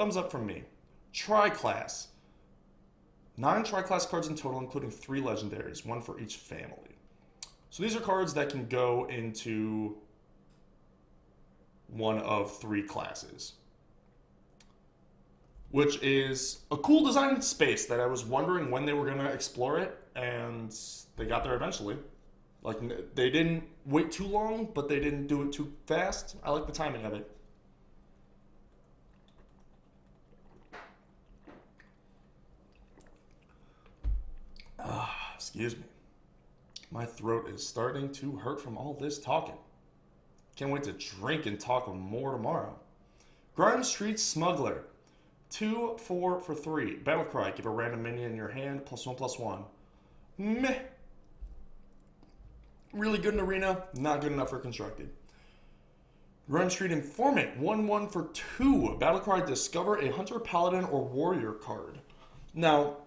Thumbs up from me. Tri-class. 9 tri-class cards in total, including 3 legendaries, 1 for each family. So these are cards that can go into one of 3 classes, which is a cool design space that I was wondering when they were going to explore it, and they got there eventually. Like, they didn't wait too long, but they didn't do it too fast. I like the timing of it. Excuse me. My throat is starting to hurt from all this talking. Can't wait to drink and talk more tomorrow. Grime Street Smuggler. 2, 4 for 3. Battlecry. Give a random minion in your hand. +1/+1. Meh. Really good in Arena. Not good enough for Constructed. Grime Street Informant. 1/1 for 2. Battlecry. Discover a Hunter, Paladin, or Warrior card. Now,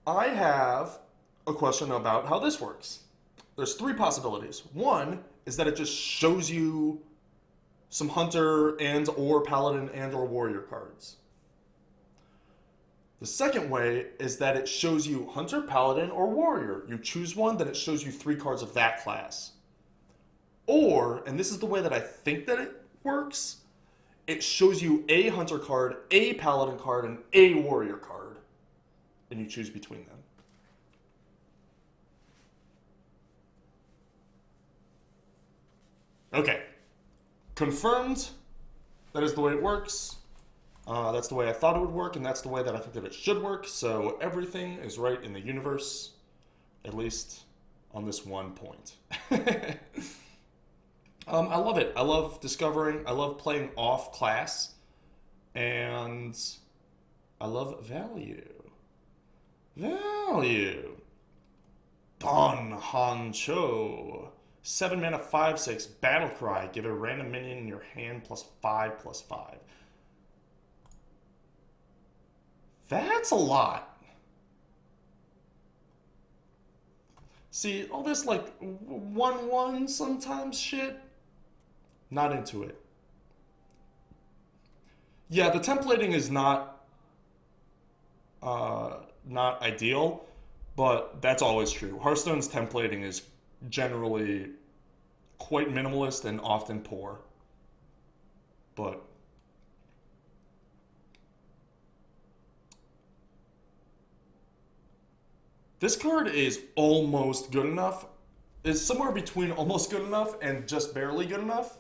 I have a question about how this works. There's 3 possibilities. One is that it just shows you some Hunter and or Paladin and or Warrior cards. The second way is that it shows you Hunter, Paladin, or Warrior. You choose one, then it shows you 3 cards of that class. Or, and this is the way that I think that it works, it shows you a Hunter card, a Paladin card, and a Warrior card, and you choose between them. Okay. Confirmed. That is the way it works. That's the way I thought it would work, and that's the way that I think that it should work. So everything is right in the universe, at least on this one point. I love it. I love discovering. I love playing off class, and I love value. Value. Don Hancho. 7 mana, 5/6. Battlecry. Give a random minion in your hand +5/5. That's a lot. See, all this like 1/1 sometimes shit, not into it. Yeah, the templating is not ideal, but that's always true. Hearthstone's templating is generally quite minimalist and often poor. But this card is almost good enough. It's somewhere between almost good enough and just barely good enough.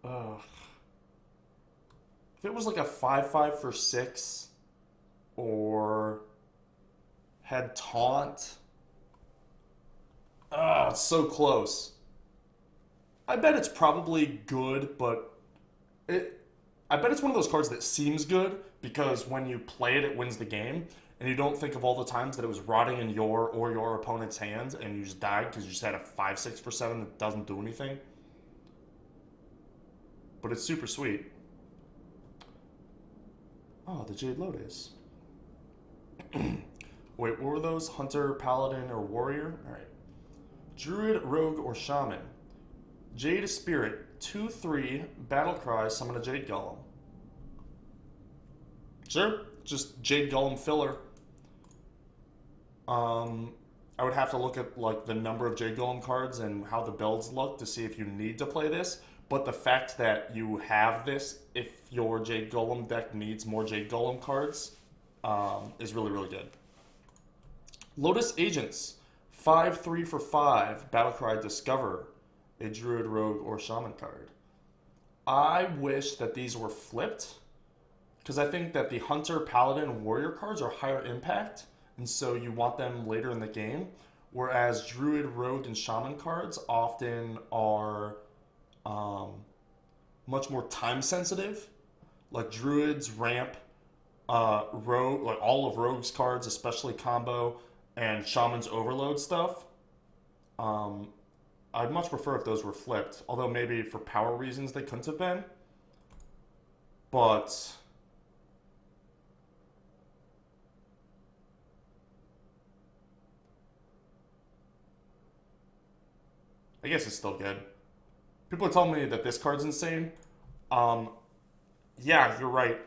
Ugh. If it was like a 5/5 for 6 or had taunt. It's so close. I bet it's probably good, but I bet it's one of those cards that seems good because when you play it, it wins the game, and you don't think of all the times that it was rotting in your or your opponent's hands, and you just died because you just had a 5/6 for 7 that doesn't do anything. But it's super sweet. Oh, the Jade Lotus. Wait, what were those? Hunter, Paladin, or Warrior? Alright. Druid, Rogue, or Shaman. Jade Spirit. 2/3. Battlecry. Summon a Jade Golem. Sure. Just Jade Golem filler. I would have to look at like the number of Jade Golem cards and how the builds look to see if you need to play this. But the fact that you have this, if your Jade Golem deck needs more Jade Golem cards, is really, really good. Lotus Agents. 5/3 for 5. Battlecry. Discover a Druid, Rogue, or Shaman card. I wish that these were flipped, because I think that the Hunter, Paladin, and Warrior cards are higher impact, and so you want them later in the game, whereas Druid, Rogue, and Shaman cards often are much more time sensitive. Like Druids ramp Rogue, like all of Rogue's cards, especially combo, and Shaman's overload stuff. I'd much prefer if those were flipped, although maybe for power reasons they couldn't have been. But I guess it's still good. People are telling me that this card's insane. Um, yeah, you're right.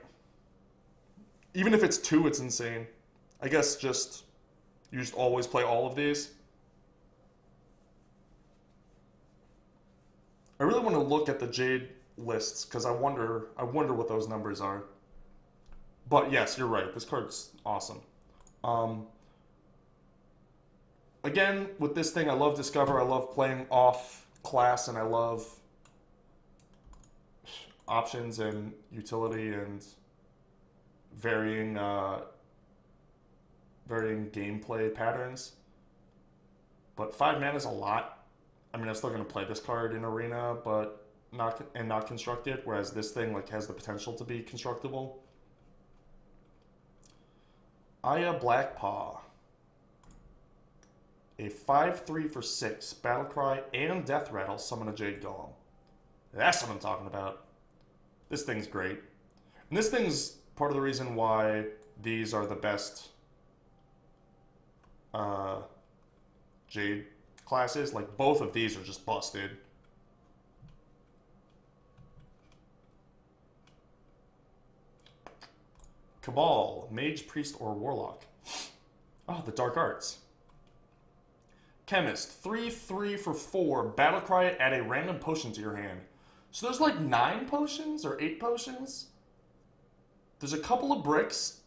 Even if it's two, it's insane. I guess you just always play all of these. I really want to look at the Jade lists because I wonder what those numbers are. But yes, you're right. This card's awesome. Um, Again, with this thing, I love Discover. I love playing off class, and I love options and utility and varying varying gameplay patterns. But 5 mana is a lot. I mean, I'm still gonna play this card in arena, but not constructed. Whereas this thing like has the potential to be constructible. Aya Blackpaw. A 5/3 for 6, Battlecry and Death Rattle summon a Jade Golem. That's what I'm talking about. This thing's great. And this thing's part of the reason why these are the best Jade classes. Like, both of these are just busted. Cabal, Mage, Priest, or Warlock. Oh, the Dark Arts. Chemist, 3/3 for 4, Battlecry, add a random potion to your hand. So there's like 9 potions or 8 potions. There's a couple of bricks.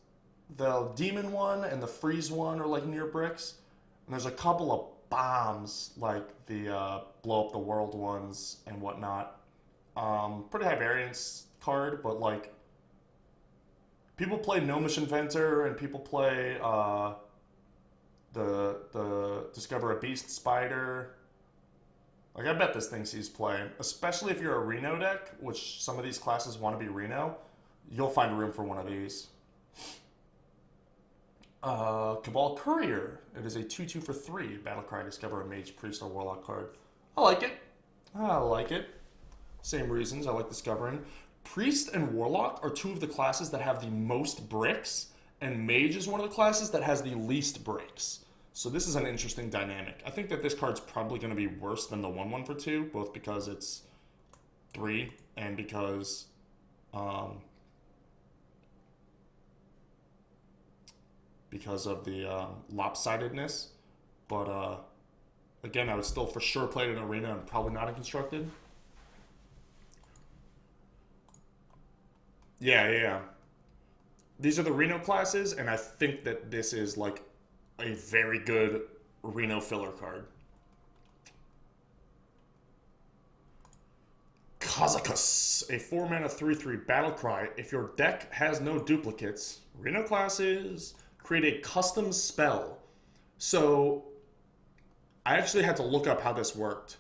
The demon one and the freeze one are like near bricks. And there's a couple of bombs, like the blow up the world ones and whatnot. Pretty high variance card, but like people play Gnomish Inventor and people play the Discover a Beast Spider. Like, I bet this thing sees play, especially if you're a Reno deck, which some of these classes want to be Reno. You'll find room for one of these. Cabal Courier. It is a 2/2 for 3. Battlecry, discover a Mage, Priest, or Warlock card. I like it. I like it. Same reasons I like discovering. Priest and Warlock are two of the classes that have the most bricks, and Mage is one of the classes that has the least bricks. So this is an interesting dynamic. I think that this card's probably going to be worse than the 1/1 for 2, both because it's 3 and because of the lopsidedness. But again, I would still for sure play it in Arena and probably not in Constructed. Yeah. These are the Reno classes, and I think that this is like a very good Reno filler card. Kazakus, a 4-mana 3/3 Battlecry. If your deck has no duplicates, Reno classes create a custom spell. So I actually had to look up how this worked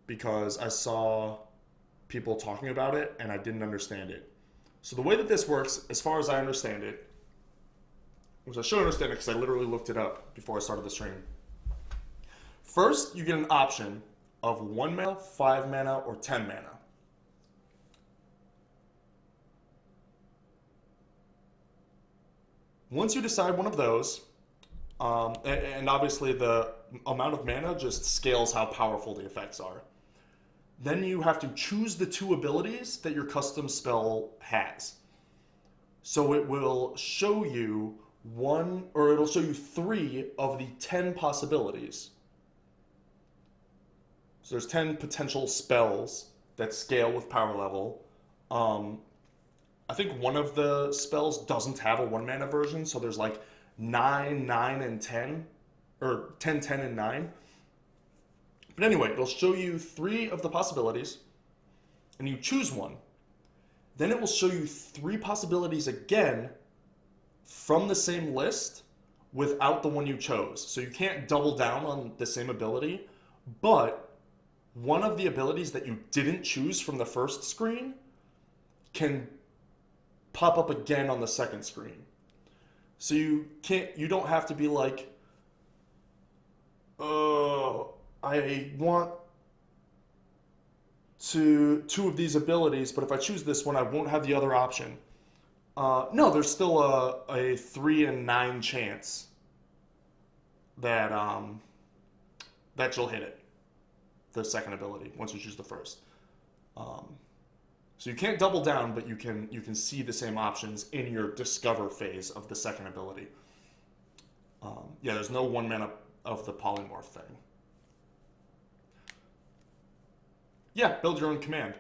because I saw people talking about it and I didn't understand it. So the way that this works, as far as I understand it, which I should understand it because I literally looked it up before I started the stream. First, you get an option of 1 mana, 5 mana, or 10 mana. Once you decide one of those, and obviously the amount of mana just scales how powerful the effects are. Then you have to choose the 2 abilities that your custom spell has. So it will show you it'll show you 3 of the 10 possibilities. So there's 10 potential spells that scale with power level. I think one of the spells doesn't have a 1-mana version, so there's like 9, 9, and 10, or 10, 10, and 9. But anyway, it'll show you 3 of the possibilities, and you choose one. Then it will show you 3 possibilities again from the same list without the one you chose. So you can't double down on the same ability, but one of the abilities that you didn't choose from the first screen can pop up again on the second screen. So you don't have to be like, I want 2 of these abilities, but if I choose this one, I won't have the other option. No, there's still a 3 in 9 chance that that you'll hit it. the second ability once you choose the first. So you can't double down, but you can see the same options in your discover phase of the second ability. Yeah, there's no 1 mana of the polymorph thing. Yeah, build your own command.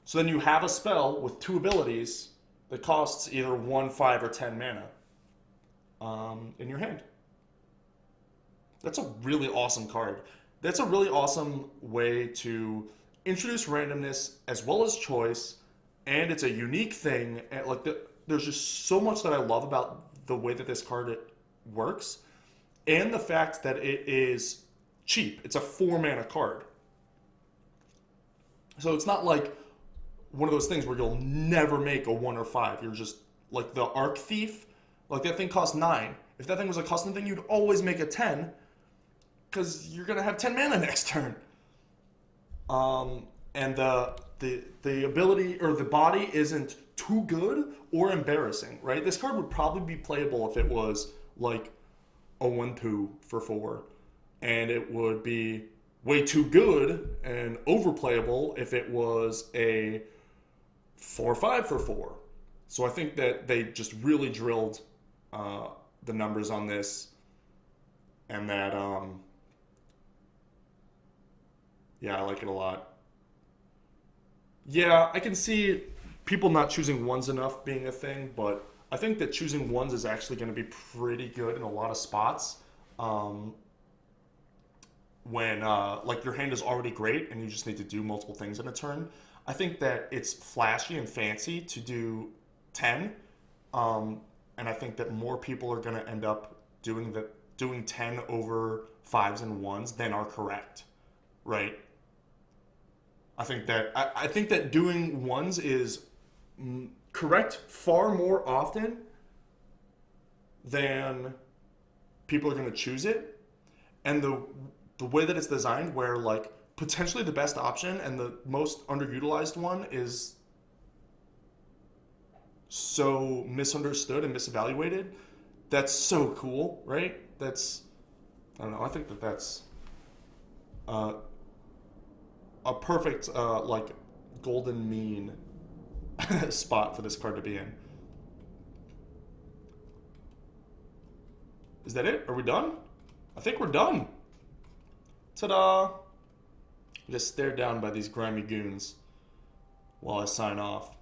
So then you have a spell with 2 abilities that costs either 1, 5, or 10 mana in your hand. That's a really awesome card. That's a really awesome way to introduce randomness as well as choice, and it's a unique thing. And like there's just so much that I love about the way that this card works, and the fact that it is cheap. It's a 4 mana card. So it's not like one of those things where you'll never make a 1 or 5. You're just like the Arc Thief. Like that thing costs 9. If that thing was a custom thing, you'd always make a 10 because you're gonna have 10 mana next turn. And the ability or the body isn't too good or embarrassing, right? This card would probably be playable if it was like a 1/2 for 4, and it would be way too good and overplayable if it was a 4/5 for 4. So I think that they just really drilled the numbers on this, and that yeah, I like it a lot. Yeah, I can see people not choosing ones enough being a thing, but I think that choosing ones is actually going to be pretty good in a lot of spots. When like your hand is already great and you just need to do multiple things in a turn. I think that it's flashy and fancy to do 10, and I think that more people are going to end up doing 10 over 5s and 1s than are correct, right? I think that doing 1s is correct far more often than people are going to choose it, and the way that it's designed, where like potentially the best option and the most underutilized one is so misunderstood and misevaluated. That's so cool, right? That's, I don't know. I think that that's a perfect like golden mean spot for this card to be in. Is that it? Are we done? I think we're done. Ta-da! Just stared down by these grimy goons while I sign off.